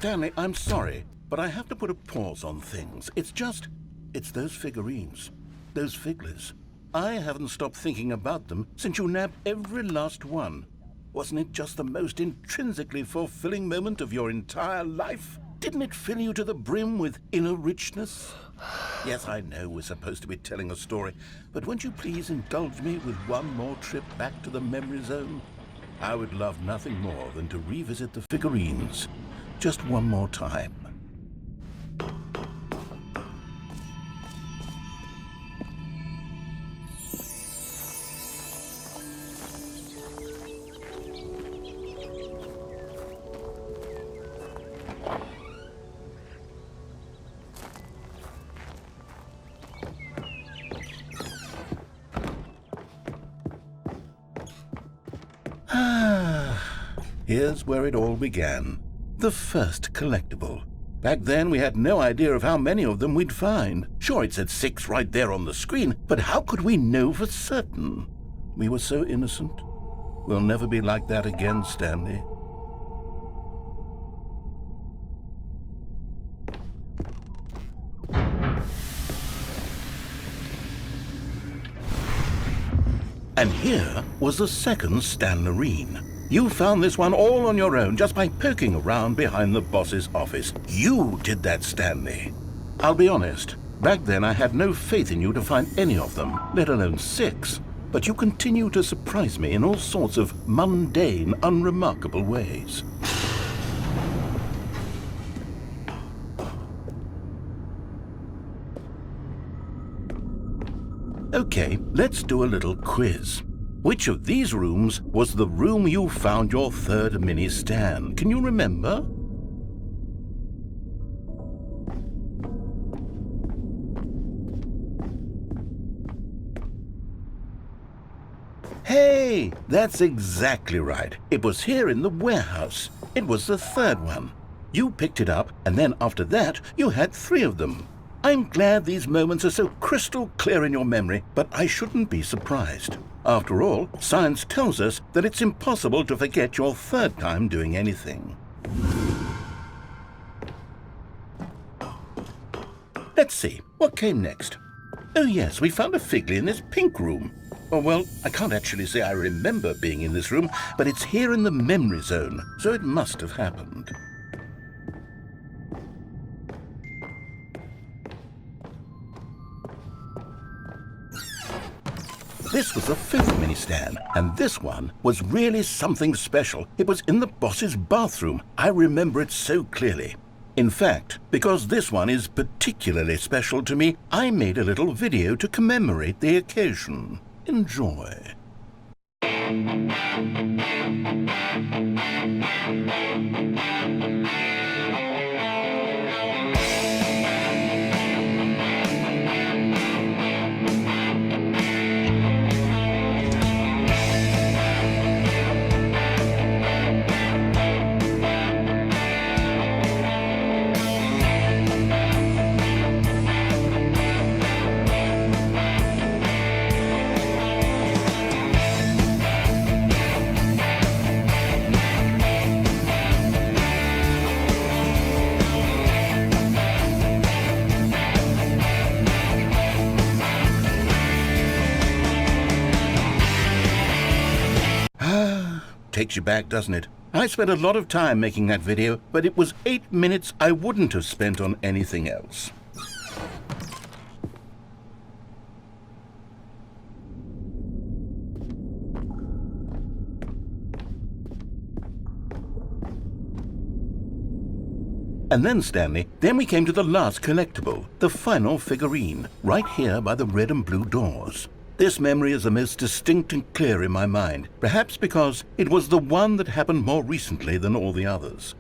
Stanley, I'm sorry, but I have to put a pause on things. It's those figurines, those figglers. I haven't stopped thinking about them since you nabbed every last one. Wasn't it just the most intrinsically fulfilling moment of your entire life? Didn't it fill you to the brim with inner richness? Yes, I know we're supposed to be telling a story, but won't you please indulge me with one more trip back to the memory zone? I would love nothing more than to revisit the figurines just one more time. Here's where it all began. The first collectible. Back then, we had no idea of how many of them we'd find. Sure, it said 6 right there on the screen, but how could we know for certain? We were so innocent. We'll never be like that again, Stanley. And here was the second Stanlerine. You found this one all on your own just by poking around behind the boss's office. You did that, Stanley. I'll be honest, back then I had no faith in you to find any of them, let alone 6. But you continue to surprise me in all sorts of mundane, unremarkable ways. Okay, let's do a little quiz. Which of these rooms was the room you found your third mini Stan? Can you remember? Hey, that's exactly right. It was here in the warehouse. It was the third one. You picked it up, and then after that, you had 3 of them. I'm glad these moments are so crystal clear in your memory, but I shouldn't be surprised. After all, science tells us that it's impossible to forget your third time doing anything. Let's see, what came next? Oh yes, we found a Figley in this pink room. Oh well, I can't actually say I remember being in this room, but it's here in the memory zone, so it must have happened. This was the 5th mini Stan, and this one was really something special. It was in the boss's bathroom. I remember it so clearly. In fact, because this one is particularly special to me, I made a little video to commemorate the occasion. Enjoy. Takes you back, doesn't it? I spent a lot of time making that video, but it was 8 minutes I wouldn't have spent on anything else. And then, Stanley, then we came to the last collectible, the final figurine, right here by the red and blue doors. This memory is the most distinct and clear in my mind, perhaps because it was the one that happened more recently than all the others.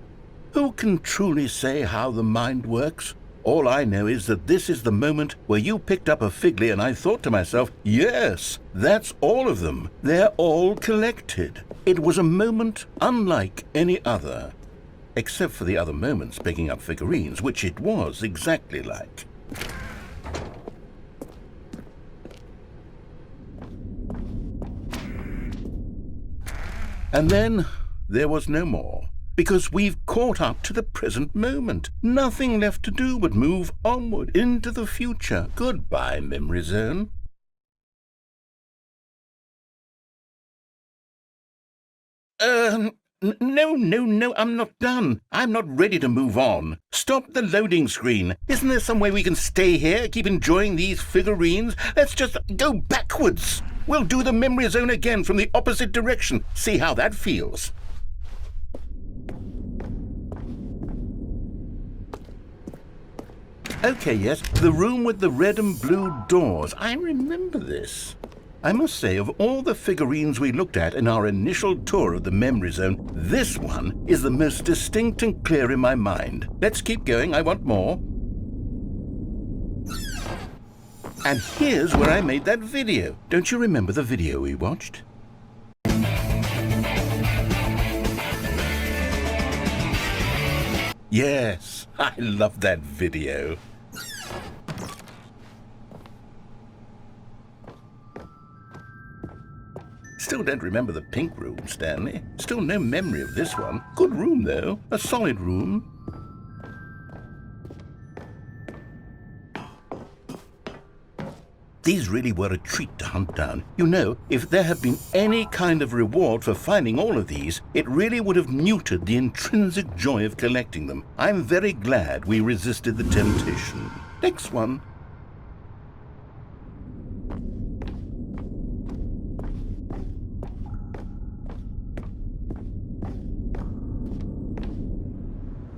Who can truly say how the mind works? All I know is that this is the moment where you picked up a Figley and I thought to myself, yes, that's all of them. They're all collected. It was a moment unlike any other, except for the other moments picking up figurines, which it was exactly like. And then there was no more. because we've caught up to the present moment. Nothing left to do but move onward into the future. Goodbye, memory zone. No, I'm not done. I'm not ready to move on. Stop the loading screen. Isn't there some way we can stay here, keep enjoying these figurines? Let's just go backwards. We'll do the memory zone again from the opposite direction. See how that feels. Okay, yes, the room with the red and blue doors. I remember this. I must say, of all the figurines we looked at in our initial tour of the memory zone, this one is the most distinct and clear in my mind. Let's keep going, I want more. And here's where I made that video. Don't you remember the video we watched? Yes, I love that video. Still don't remember the pink room, Stanley. Still no memory of this one. Good room, though. A solid room. These really were a treat to hunt down. You know, if there had been any kind of reward for finding all of these, it really would have neutered the intrinsic joy of collecting them. I'm very glad we resisted the temptation. Next one.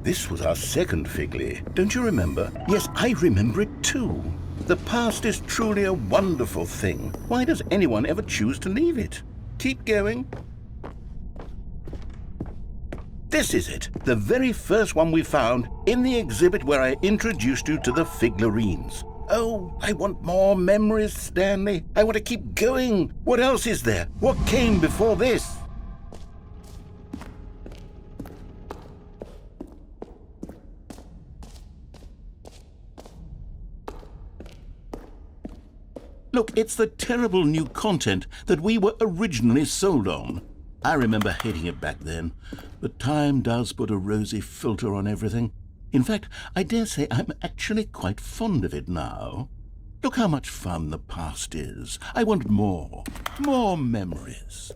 This was our second Figley. Don't you remember? Yes, I remember it too. The past is truly a wonderful thing. Why does anyone ever choose to leave it? Keep going. This is it, the very first one we found in the exhibit where I introduced you to the figurines. Oh, I want more memories, Stanley. I want to keep going. What else is there? What came before this? Look, it's the terrible new content that we were originally sold on. I remember hating it back then, but time does put a rosy filter on everything. In fact, I dare say I'm actually quite fond of it now. Look how much fun the past is. I want more memories.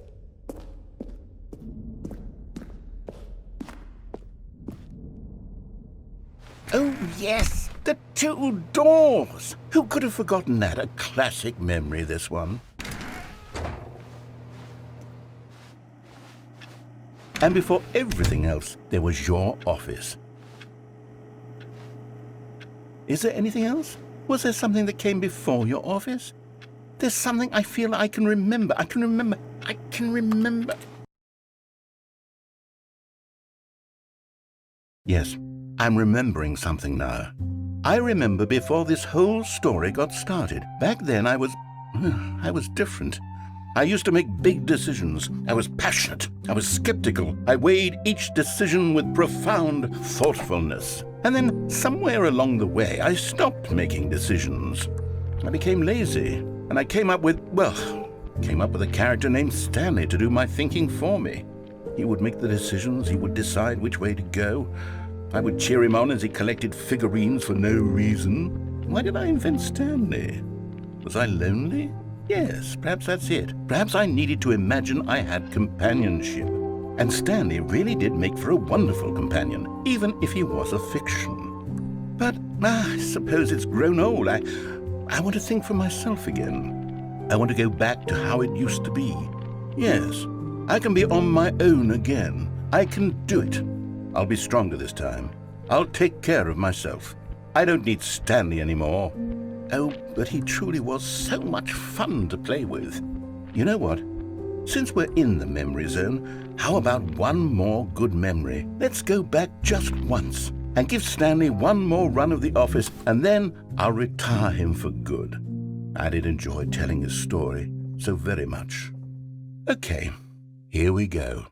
Oh, yes, the two doors. Who could have forgotten that? A classic memory, this one. And before everything else, there was your office. Is there anything else? Was there something that came before your office? There's something I feel I can remember. I can remember. Yes. I'm remembering something now. I remember before this whole story got started. Back then I was different. I used to make big decisions. I was passionate. I was skeptical. I weighed each decision with profound thoughtfulness. And then somewhere along the way, I stopped making decisions. I became lazy, and I came up with a character named Stanley to do my thinking for me. He would make the decisions. He would decide which way to go. I would cheer him on as he collected figurines for no reason. Why did I invent Stanley? Was I lonely? Yes, perhaps that's it. Perhaps I needed to imagine I had companionship. And Stanley really did make for a wonderful companion, even if he was a fiction. But I suppose it's grown old. I want to think for myself again. I want to go back to how it used to be. Yes, I can be on my own again. I can do it. I'll be stronger this time. I'll take care of myself. I don't need Stanley anymore. Oh, but he truly was so much fun to play with. You know what? Since we're in the memory zone, how about one more good memory? Let's go back just once and give Stanley one more run of the office, and then I'll retire him for good. I did enjoy telling his story so very much. Okay, here we go.